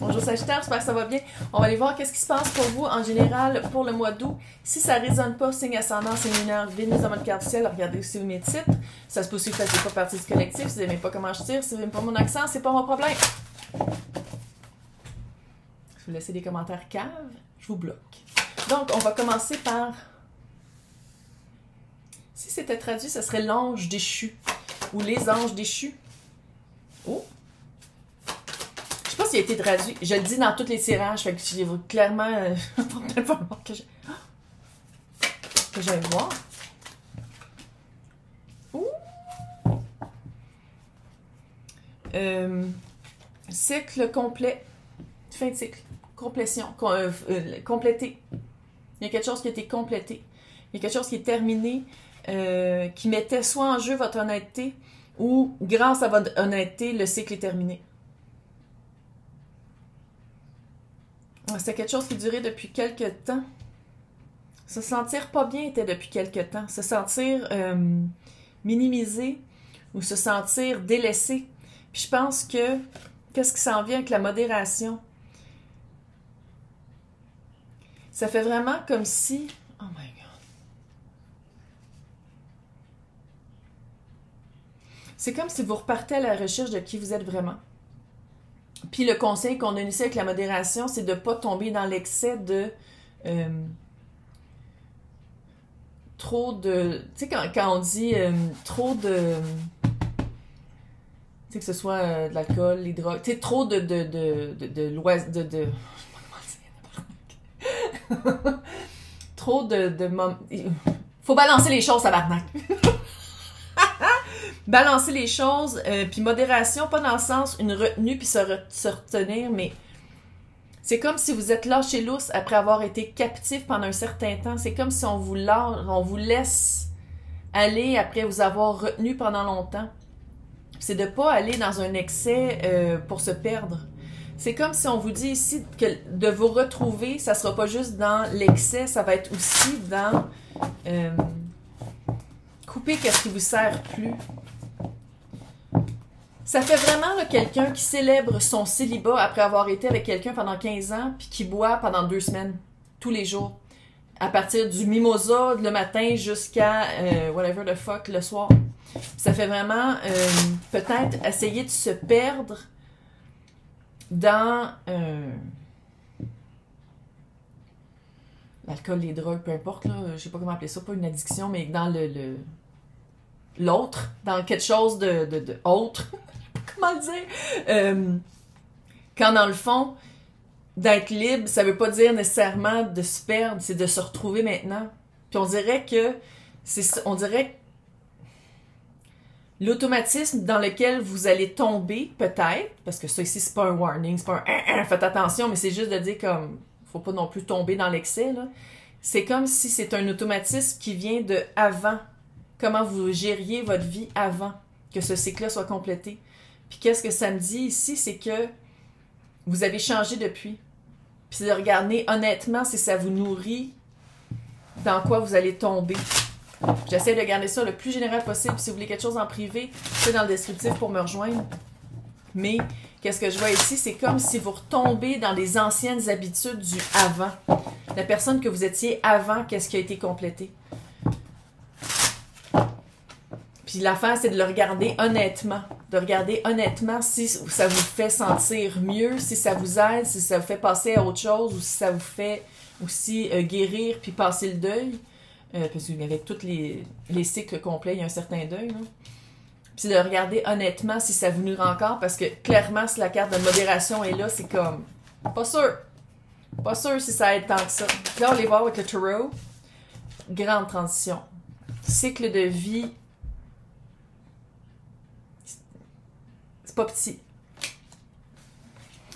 Bonjour Sagittaire, j'espère que ça va bien. On va aller voir qu'est-ce qui se passe pour vous en général pour le mois d'août. Si ça ne résonne pas, signe ascendant, signe lunaire, Vénus dans votre carte du ciel, regardez aussi mes titres. Ça se peut aussi que ça ne fait pas partie du collectif. Si vous n'aimez pas comment je tire, si vous n'aimez pas mon accent, c'est pas mon problème. Je vous laisse des commentaires caves, je vous bloque. Donc, on va commencer par... Si c'était traduit, ce serait l'ange déchu ou les anges déchus. Oh! Je sais pas s'il a été traduit. Je le dis dans tous les tirages, fait que j'ai clairement... peut-être falloir que j'aille voir. Ouh! Cycle complet. Fin de cycle. Complétion. Complété. Il y a quelque chose qui a été complété. Il y a quelque chose qui est terminé, qui mettait soit en jeu votre honnêteté, ou grâce à votre honnêteté, le cycle est terminé. C'était quelque chose qui durait depuis quelques temps. Se sentir pas bien était depuis quelques temps. Se sentir minimisé ou se sentir délaissé. Puis je pense que, qu'est-ce qui s'en vient avec la modération? Ça fait vraiment comme si... Oh my God. C'est comme si vous repartez à la recherche de qui vous êtes vraiment. Puis le conseil qu'on donne ici avec la modération, c'est de ne pas tomber dans l'excès de... trop de... Tu sais, quand on dit trop de... Tu sais, que ce soit de l'alcool, les drogues... Tu sais, trop de loisirs... trop de... Faut balancer les choses, tabarnak. Balancer les choses, puis modération, pas dans le sens une retenue puis se retenir, mais c'est comme si vous êtes lâché lousse après avoir été captif pendant un certain temps. C'est comme si on vous laisse aller après vous avoir retenu pendant longtemps. C'est de pas aller dans un excès pour se perdre. C'est comme si on vous dit ici que de vous retrouver, ça sera pas juste dans l'excès, ça va être aussi dans couper qu'est-ce qui vous sert plus. Ça fait vraiment quelqu'un qui célèbre son célibat après avoir été avec quelqu'un pendant 15 ans puis qui boit pendant 2 semaines, tous les jours. À partir du mimosa le matin jusqu'à whatever the fuck le soir. Ça fait vraiment peut-être essayer de se perdre dans l'alcool, les drogues, peu importe, là, je sais pas comment appeler ça, pas une addiction, mais dans l'autre, dans quelque chose de autre. Comment le dire? Quand dans le fond, d'être libre, ça veut pas dire nécessairement de se perdre, c'est de se retrouver maintenant. Puis on dirait que l'automatisme dans lequel vous allez tomber, peut-être, parce que ça ici, c'est pas un warning, c'est pas un faites attention, mais c'est juste de dire comme faut pas non plus tomber dans l'excès, là. C'est comme si c'est un automatisme qui vient de avant. Comment vous gériez votre vie avant que ce cycle-là soit complété. Puis qu'est-ce que ça me dit ici, c'est que vous avez changé depuis. Puis de regarder honnêtement si ça vous nourrit, dans quoi vous allez tomber. J'essaie de garder ça le plus général possible. Si vous voulez quelque chose en privé, c'est dans le descriptif pour me rejoindre. Mais qu'est-ce que je vois ici, c'est comme si vous retombez dans les anciennes habitudes du avant. La personne que vous étiez avant, qu'est-ce qui a été complété. Puis l'affaire, c'est de le regarder honnêtement. De regarder honnêtement si ça vous fait sentir mieux, si ça vous aide, si ça vous fait passer à autre chose, ou si ça vous fait aussi guérir puis passer le deuil. Parce qu'avec tous les cycles complets, il y a un certain deuil. Là. Puis de regarder honnêtement si ça vous nourrit encore, parce que clairement, si la carte de modération est là, c'est comme... Pas sûr. Pas sûr si ça aide tant que ça. Puis là, on les voit avec le tarot. Grande transition. Cycle de vie... C'est pas petit.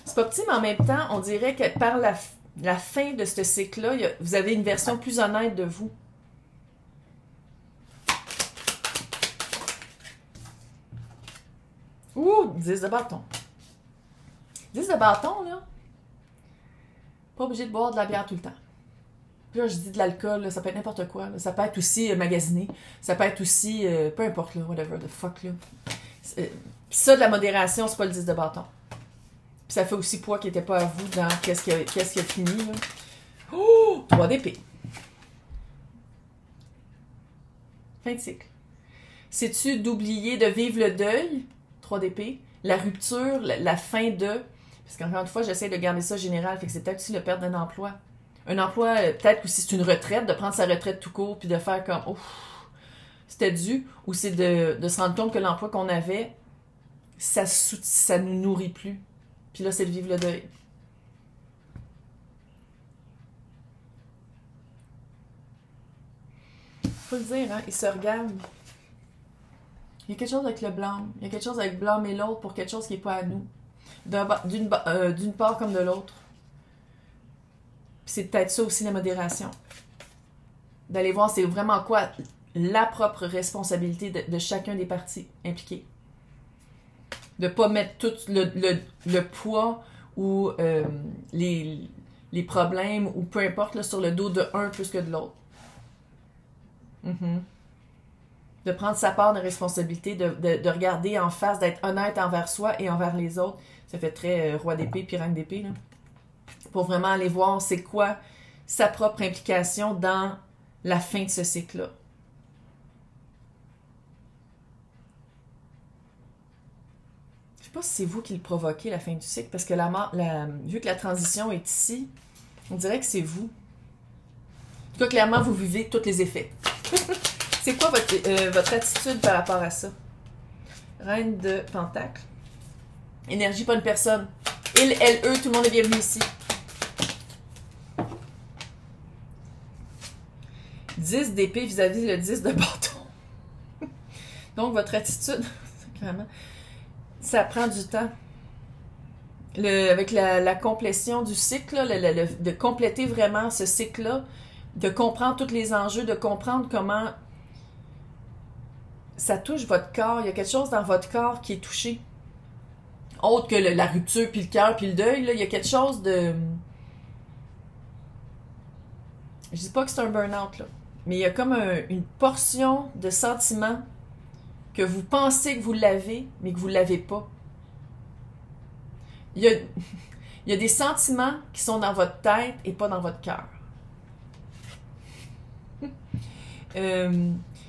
C'est pas petit, mais en même temps, on dirait que par la fin de ce cycle-là, vous avez une version plus honnête de vous. Ouh, 10 de bâton. 10 de bâton, là. Pas obligé de boire de la bière tout le temps. Puis là, je dis de l'alcool, ça peut être n'importe quoi. Là. Ça peut être aussi magasiné. Ça peut être aussi, peu importe, là, whatever the fuck, là. Ça, de la modération, c'est pas le 10 de bâton. Puis ça fait aussi poids qui n'était pas à vous dans qu'est-ce qui a fini, là. Oh! 3 d'épée. Fin de cycle. C'est-tu d'oublier de vivre le deuil, 3 d'épée, la rupture, la fin de... Parce qu'encore une fois, j'essaie de garder ça général, fait que c'est peut-être aussi le perdre d'un emploi. Un emploi, peut-être aussi c'est une retraite, de prendre sa retraite tout court, puis de faire comme, oh, c'était dû, ou c'est de se rendre compte que l'emploi qu'on avait, ça nous nourrit plus. Puis là, c'est de vivre le deuil. Faut le dire, hein, il se regarde. Il y a quelque chose avec le blâme. Il y a quelque chose avec blâmer l'autre pour quelque chose qui n'est pas à nous. D'une part comme de l'autre. C'est peut-être ça aussi la modération. D'aller voir c'est vraiment quoi la propre responsabilité de chacun des parties impliquées. De ne pas mettre tout le poids ou les problèmes ou peu importe là, sur le dos de un plus que de l'autre. De prendre sa part de responsabilité, de regarder en face, d'être honnête envers soi et envers les autres. Ça fait très roi d'épée puis reine d'épée, là. Pour vraiment aller voir c'est quoi sa propre implication dans la fin de ce cycle-là. Je sais pas si c'est vous qui le provoquez, la fin du cycle, parce que vu que la transition est ici, on dirait que c'est vous. En tout cas, clairement, vous vivez tous les effets. C'est quoi votre attitude par rapport à ça? Reine de Pentacle. Énergie, pas une personne. Il, elle, eux, tout le monde est bienvenu ici. 10 d'épée vis-à-vis le 10 de bâton. Donc, votre attitude, vraiment, ça prend du temps. Avec la complétion du cycle, de compléter vraiment ce cycle-là, de comprendre tous les enjeux, de comprendre comment ça touche votre corps. Il y a quelque chose dans votre corps qui est touché. Autre que la rupture, puis le cœur, puis le deuil, là, il y a quelque chose de... Je dis pas que c'est un burn-out, là. Mais il y a comme une portion de sentiment que vous pensez que vous l'avez, mais que vous l'avez pas. Il y a des sentiments qui sont dans votre tête et pas dans votre cœur.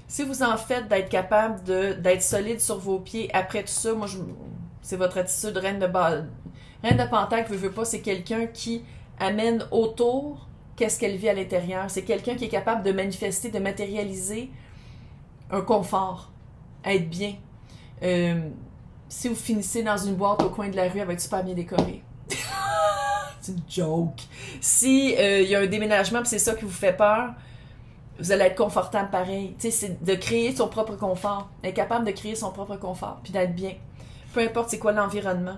Si vous en faites d'être capable d'être solide sur vos pieds après tout ça, moi, c'est votre attitude reine de Pentacle, veut pas, c'est quelqu'un qui amène autour qu'est-ce qu'elle vit à l'intérieur. C'est quelqu'un qui est capable de manifester, de matérialiser un confort, être bien. Si vous finissez dans une boîte au coin de la rue, elle va être super bien décorée. C'est une joke. Si il y a un déménagement et c'est ça qui vous fait peur, vous allez être confortable pareil. Tu sais, c'est de créer son propre confort. Être capable de créer son propre confort puis d'être bien. Peu importe c'est quoi l'environnement.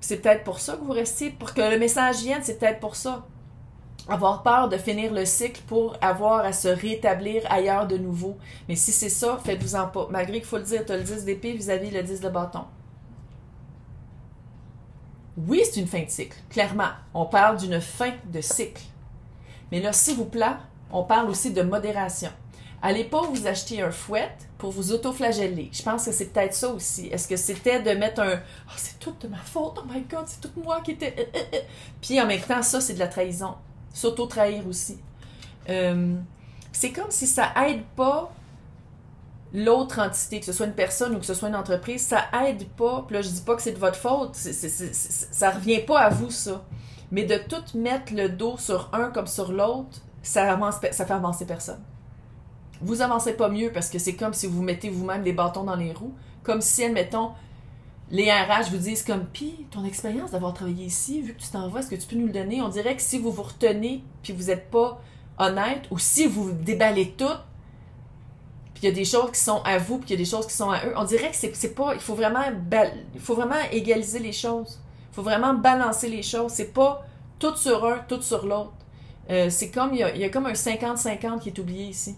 C'est peut-être pour ça que vous restez, pour que le message vienne, c'est peut-être pour ça. Avoir peur de finir le cycle pour avoir à se rétablir ailleurs de nouveau. Mais si c'est ça, faites-vous-en pas. Malgré qu'il faut le dire, tu as le 10 d'épée vis-à-vis le 10 de bâton. Oui, c'est une fin de cycle. Clairement, on parle d'une fin de cycle. Mais là, s'il vous plaît, on parle aussi de modération. Allez pas vous acheter un fouet pour vous auto-flageller. Je pense que c'est peut-être ça aussi. Est-ce que c'était de mettre un « Oh, c'est tout de ma faute, oh my God, c'est tout moi qui était... Puis en même temps, ça, c'est de la trahison. S'auto-trahir aussi. C'est comme si ça aide pas l'autre entité, que ce soit une personne ou que ce soit une entreprise, ça aide pas, puis là, je dis pas que c'est de votre faute, ça revient pas à vous, ça. Mais de tout mettre le dos sur un comme sur l'autre, ça fait avancer personne. Vous avancez pas mieux parce que c'est comme si vous mettez vous-même des bâtons dans les roues. Comme si, admettons, les RH vous disent comme « Pis, ton expérience d'avoir travaillé ici, vu que tu t'en vas, est-ce que tu peux nous le donner? » On dirait que si vous vous retenez puis vous n'êtes pas honnête, ou si vous déballez tout, puis il y a des choses qui sont à vous puis il y a des choses qui sont à eux, on dirait que c'est pas... Il faut vraiment égaliser les choses. Il faut vraiment balancer les choses. C'est pas tout sur un, tout sur l'autre. C'est comme... Il y a comme un 50-50 qui est oublié ici.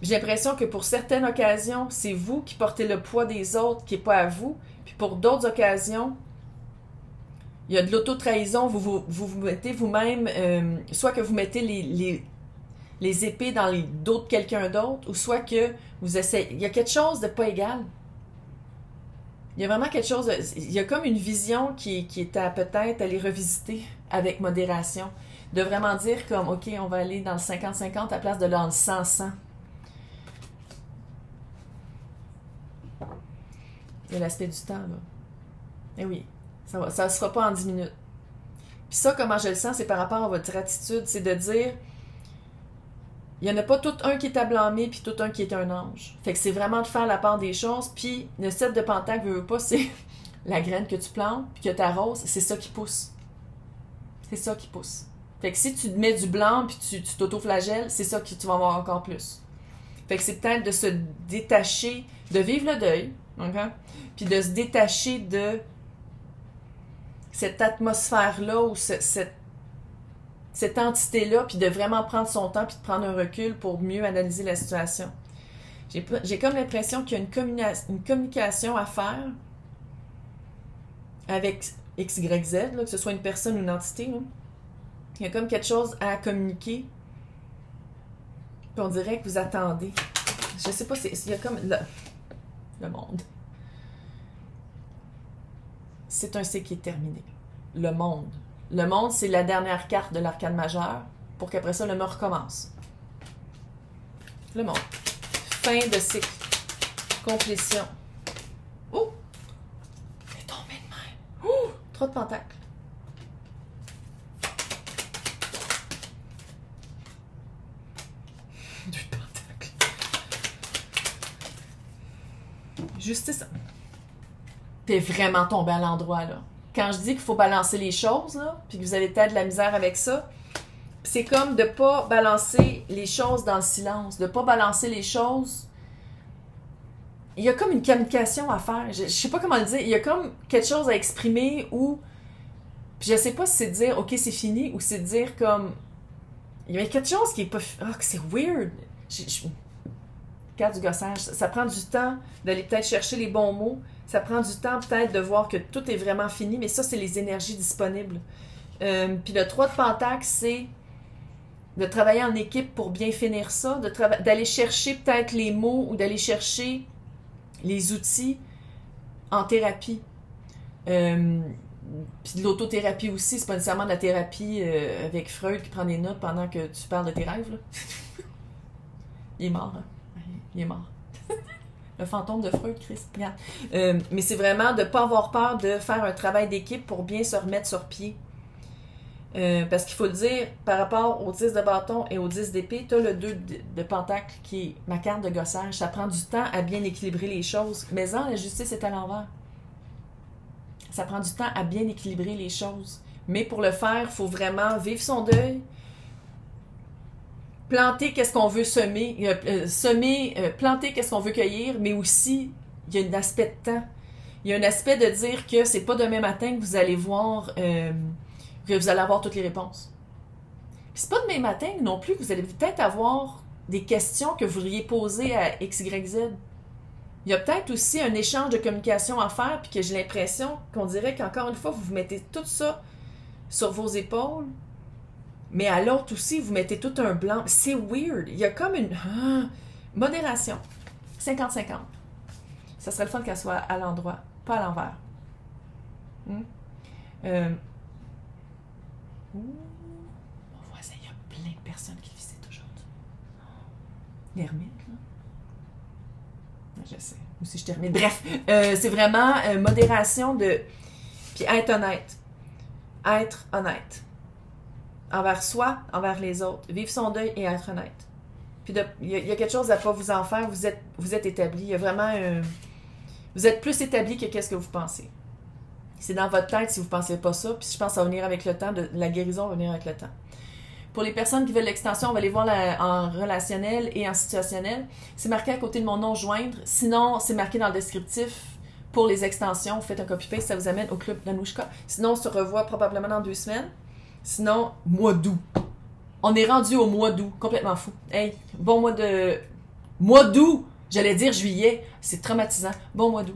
J'ai l'impression que pour certaines occasions, c'est vous qui portez le poids des autres qui n'est pas à vous. Puis pour d'autres occasions, il y a de l'auto-trahison. Vous mettez vous-même, soit que vous mettez les épées dans les dos de quelqu'un d'autre, ou soit que vous essayez... Il y a quelque chose de pas égal. Il y a vraiment quelque chose, il y a comme une vision qui est à peut-être aller revisiter avec modération. De vraiment dire comme, OK, on va aller dans le 50-50 à la place de dans le 100-100. Il y a l'aspect du temps, là. Eh oui, ça ne sera pas en 10 minutes. Puis ça, comment je le sens, c'est par rapport à votre attitude, c'est de dire, il n'y en a pas tout un qui est à blâmer, puis tout un qui est un ange. Fait que c'est vraiment de faire la part des choses, puis le 7 de Pentacle, veut pas, c'est la graine que tu plantes, puis que tu arroses, c'est ça qui pousse. C'est ça qui pousse. Fait que si tu te mets du blanc, puis tu t'auto-flagelles, c'est ça que tu vas avoir encore plus. Fait que c'est peut-être de se détacher, de vivre le deuil, okay? Puis de se détacher de cette atmosphère-là, ou cette entité-là, puis de vraiment prendre son temps, puis de prendre un recul pour mieux analyser la situation. J'ai comme l'impression qu'il y a une communication à faire avec X, Y, Z, là, que ce soit une personne ou une entité. Là. Il y a comme quelque chose à communiquer, puis on dirait que vous attendez. Je sais pas, il y a comme le monde. C'est un C qui est terminé. Le monde. Le monde, c'est la dernière carte de l'arcane majeur pour qu'après ça, le monde recommence. Le monde. Fin de cycle. Complétion. Oh! C'est tombé de même. Oh! 3 de pentacles. Deux de pentacles. Justice. T'es vraiment tombé à l'endroit, là. Quand je dis qu'il faut balancer les choses, là, puis que vous avez peut-être de la misère avec ça, c'est comme de ne pas balancer les choses dans le silence, de ne pas balancer les choses. Il y a comme une communication à faire. Je sais pas comment le dire. Il y a comme quelque chose à exprimer ou... Puis je sais pas si c'est de dire « OK, c'est fini » ou c'est de dire comme... Il y a quelque chose qui est pas... Ah, oh, c'est weird. Carte du gossage. Ça prend du temps d'aller peut-être chercher les bons mots. Ça prend du temps peut-être de voir que tout est vraiment fini, mais ça, c'est les énergies disponibles. Puis le 3 de Pentacle, c'est de travailler en équipe pour bien finir ça, d'aller chercher peut-être les mots ou d'aller chercher les outils en thérapie. Puis de l'autothérapie aussi, c'est pas nécessairement de la thérapie avec Freud qui prend des notes pendant que tu parles de tes rêves. Là. Il est mort, hein? Il est mort. Le fantôme de Freud, Chris. Regarde. Mais c'est vraiment de ne pas avoir peur de faire un travail d'équipe pour bien se remettre sur pied. Parce qu'il faut le dire, par rapport au 10 de bâton et au 10 d'épée, tu as le 2 de pentacle qui est ma carte de gossage. Ça prend du temps à bien équilibrer les choses. Mais la justice est à l'envers. Ça prend du temps à bien équilibrer les choses. Mais pour le faire, il faut vraiment vivre son deuil, planter qu'est-ce qu'on veut semer, planter qu'est-ce qu'on veut cueillir, mais aussi, il y a un aspect de temps. Il y a un aspect de dire que c'est pas demain matin que vous allez voir, que vous allez avoir toutes les réponses. Puis c'est pas demain matin non plus que vous allez peut-être avoir des questions que vous voudriez poser à X, Y, Z. Il y a peut-être aussi un échange de communication à faire, puis que j'ai l'impression qu'on dirait qu'encore une fois, vous mettez tout ça sur vos épaules, mais à l'autre aussi, vous mettez tout un blanc. C'est weird. Il y a comme une modération. 50-50. Ça serait le fun qu'elle soit à l'endroit, pas à l'envers. Mon voisin, il y a plein de personnes qui le visitent aujourd'hui. L'ermite, là. Je sais. Ou si je termine. Bref, c'est vraiment modération de... Puis être honnête. Être honnête. Envers soi, envers les autres. Vivre son deuil et être honnête. Puis il y a quelque chose à ne pas vous en faire. Vous êtes établi. Il y a vraiment vous êtes plus établi que qu'est-ce que vous pensez. C'est dans votre tête si vous ne pensez pas ça. Puis je pense que ça va venir avec le temps. La guérison va venir avec le temps. Pour les personnes qui veulent l'extension, on va les voir en relationnel et en situationnel. C'est marqué à côté de mon nom « Joindre ». Sinon, c'est marqué dans le descriptif. Pour les extensions, vous faites un copy-paste, ça vous amène au club Nanouchka. Sinon, on se revoit probablement dans 2 semaines. Sinon, mois d'août. On est rendu au mois d'août. Complètement fou. Hey, bon mois de... Mois d'août! J'allais dire juillet. C'est traumatisant. Bon mois d'août.